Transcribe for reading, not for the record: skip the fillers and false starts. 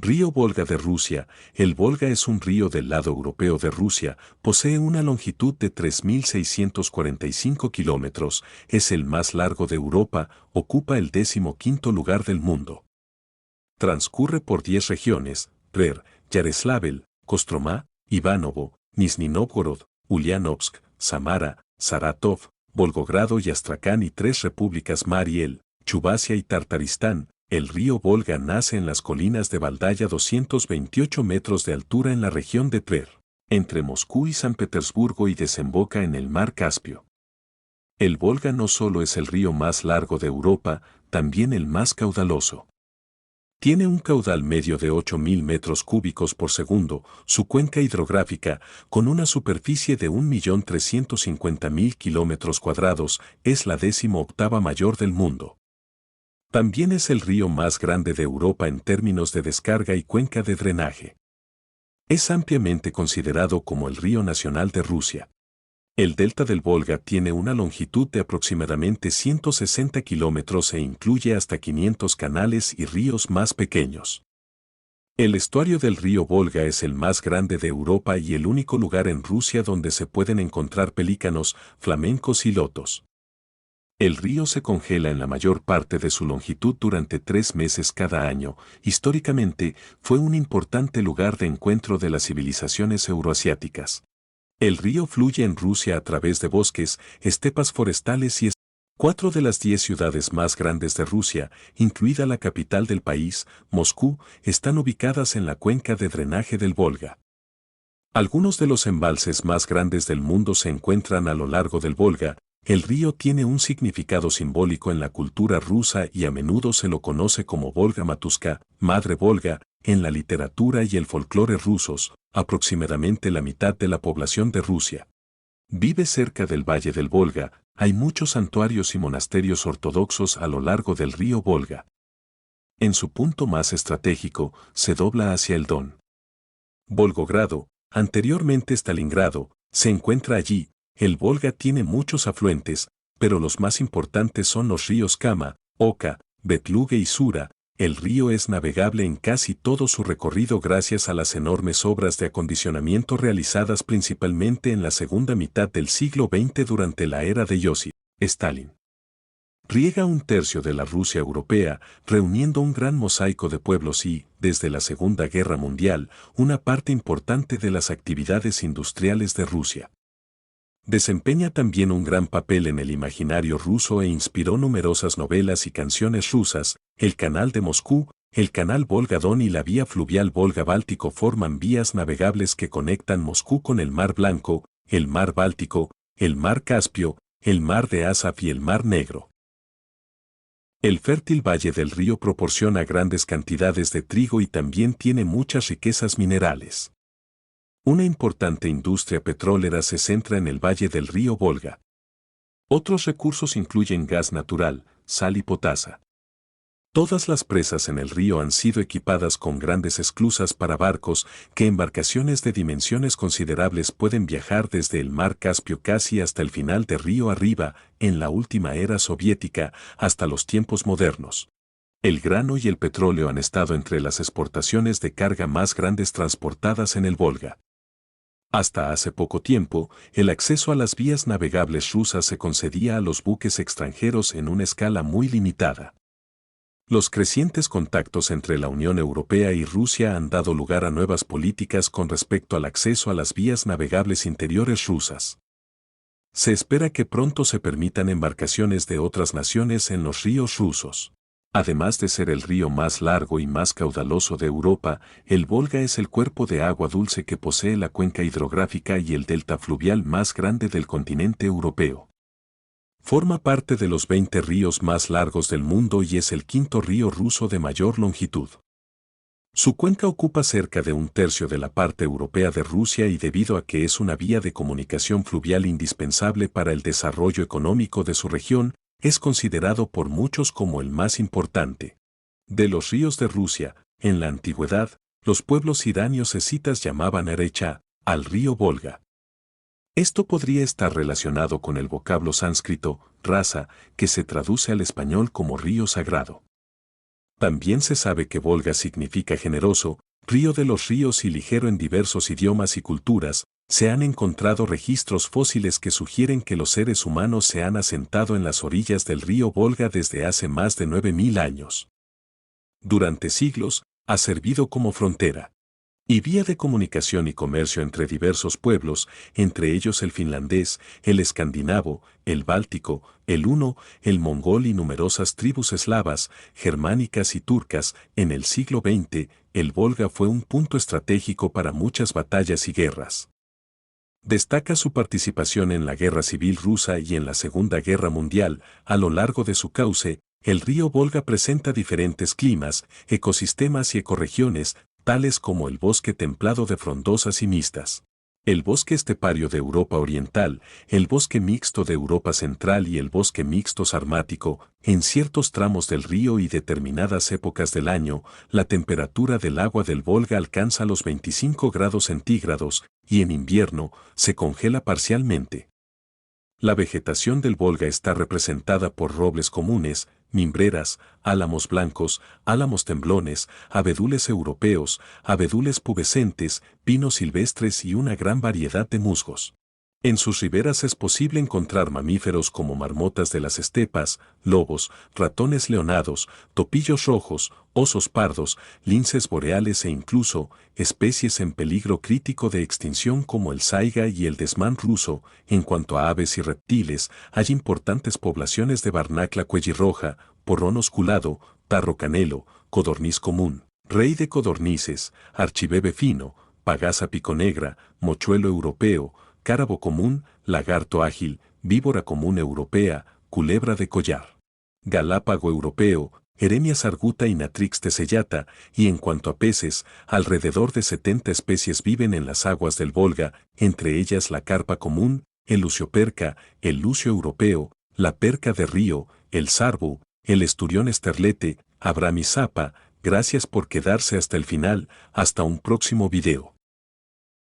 Río Volga de Rusia. El Volga es un río del lado europeo de Rusia, posee una longitud de 3.645 kilómetros, es el más largo de Europa, ocupa el 15º lugar del mundo. Transcurre por 10 regiones: Tver, Yaroslavl, Kostromá, Ivanovo, Nizhny Novgorod, Ulianovsk, Samara, Saratov, Volgogrado y Astracán, y 3 repúblicas: Mariel, Chubasia y Tartaristán. El río Volga nace en las colinas de Valdaya, 228 metros de altura en la región de Tver, entre Moscú y San Petersburgo, y desemboca en el mar Caspio. El Volga no solo es el río más largo de Europa, también el más caudaloso. Tiene un caudal medio de 8.000 metros cúbicos por segundo, su cuenca hidrográfica, con una superficie de 1.350.000 kilómetros cuadrados, es la 18ª mayor del mundo. También es el río más grande de Europa en términos de descarga y cuenca de drenaje. Es ampliamente considerado como el río nacional de Rusia. El delta del Volga tiene una longitud de aproximadamente 160 kilómetros e incluye hasta 500 canales y ríos más pequeños. El estuario del río Volga es el más grande de Europa y el único lugar en Rusia donde se pueden encontrar pelícanos, flamencos y lotos. El río se congela en la mayor parte de su longitud durante 3 meses cada año. Históricamente, fue un importante lugar de encuentro de las civilizaciones euroasiáticas. El río fluye en Rusia a través de bosques, estepas forestales y 4 de las 10 ciudades más grandes de Rusia, incluida la capital del país, Moscú, están ubicadas en la cuenca de drenaje del Volga. Algunos de los embalses más grandes del mundo se encuentran a lo largo del Volga. El río tiene un significado simbólico en la cultura rusa y a menudo se lo conoce como Volga Matuska, Madre Volga, en la literatura y el folclore rusos. Aproximadamente la mitad de la población de Rusia vive cerca del valle del Volga. Hay muchos santuarios y monasterios ortodoxos a lo largo del río Volga. En su punto más estratégico, se dobla hacia el Don. Volgogrado, anteriormente Stalingrado, se encuentra allí. El Volga tiene muchos afluentes, pero los más importantes son los ríos Kama, Oka, Vetluga y Sura. El río es navegable en casi todo su recorrido gracias a las enormes obras de acondicionamiento realizadas principalmente en la segunda mitad del siglo XX durante la era de Josip Stalin. Riega un tercio de la Rusia europea, reuniendo un gran mosaico de pueblos y, desde la Segunda Guerra Mundial, una parte importante de las actividades industriales de Rusia. Desempeña también un gran papel en el imaginario ruso e inspiró numerosas novelas y canciones rusas. El Canal de Moscú, el Canal Volga-Don y la vía fluvial Volga-Báltico forman vías navegables que conectan Moscú con el Mar Blanco, el Mar Báltico, el Mar Caspio, el Mar de Azov y el Mar Negro. El fértil valle del río proporciona grandes cantidades de trigo y también tiene muchas riquezas minerales. Una importante industria petrolera se centra en el valle del río Volga. Otros recursos incluyen gas natural, sal y potasa. Todas las presas en el río han sido equipadas con grandes esclusas para barcos, que embarcaciones de dimensiones considerables pueden viajar desde el mar Caspio casi hasta el final de río arriba, en la última era soviética, hasta los tiempos modernos. El grano y el petróleo han estado entre las exportaciones de carga más grandes transportadas en el Volga. Hasta hace poco tiempo, el acceso a las vías navegables rusas se concedía a los buques extranjeros en una escala muy limitada. Los crecientes contactos entre la Unión Europea y Rusia han dado lugar a nuevas políticas con respecto al acceso a las vías navegables interiores rusas. Se espera que pronto se permitan embarcaciones de otras naciones en los ríos rusos. Además de ser el río más largo y más caudaloso de Europa, el Volga es el cuerpo de agua dulce que posee la cuenca hidrográfica y el delta fluvial más grande del continente europeo. Forma parte de los 20 ríos más largos del mundo y es el 5º río ruso de mayor longitud. Su cuenca ocupa cerca de un tercio de la parte europea de Rusia y debido a que es una vía de comunicación fluvial indispensable para el desarrollo económico de su región, es considerado por muchos como el más importante. De los ríos de Rusia, en la antigüedad, los pueblos iranios escitas llamaban Erecha al río Volga. Esto podría estar relacionado con el vocablo sánscrito, rasa, que se traduce al español como río sagrado. También se sabe que Volga significa generoso, río de los ríos y ligero en diversos idiomas y culturas. Se han encontrado registros fósiles que sugieren que los seres humanos se han asentado en las orillas del río Volga desde hace más de 9000 años. Durante siglos, ha servido como frontera y vía de comunicación y comercio entre diversos pueblos, entre ellos el finlandés, el escandinavo, el báltico, el huno, el mongol y numerosas tribus eslavas, germánicas y turcas. En el siglo XX, el Volga fue un punto estratégico para muchas batallas y guerras. Destaca su participación en la Guerra Civil Rusa y en la Segunda Guerra Mundial. A lo largo de su cauce, el río Volga presenta diferentes climas, ecosistemas y ecorregiones, tales como el bosque templado de frondosas y mixtas, el bosque estepario de Europa Oriental, el bosque mixto de Europa Central y el bosque mixto sarmático. En ciertos tramos del río y determinadas épocas del año, la temperatura del agua del Volga alcanza los 25 grados centígrados y en invierno se congela parcialmente. La vegetación del Volga está representada por robles comunes, mimbreras, álamos blancos, álamos temblones, abedules europeos, abedules pubescentes, pinos silvestres y una gran variedad de musgos. En sus riberas es posible encontrar mamíferos como marmotas de las estepas, lobos, ratones leonados, topillos rojos, osos pardos, linces boreales e incluso especies en peligro crítico de extinción como el saiga y el desmán ruso. En cuanto a aves y reptiles, hay importantes poblaciones de barnacla cuellirroja, porrón osculado, tarro canelo, codorniz común, rey de codornices, archibebe fino, pagaza piconegra, mochuelo europeo, cárabo común, lagarto ágil, víbora común europea, culebra de collar, galápago europeo, Eremia arguta y Natrix tessellata, y en cuanto a peces, alrededor de 70 especies viven en las aguas del Volga, entre ellas la carpa común, el lucioperca, el lucio europeo, la perca de río, el sarbu, el esturión esterlete, abramizapa. Gracias por quedarse hasta el final, hasta un próximo video.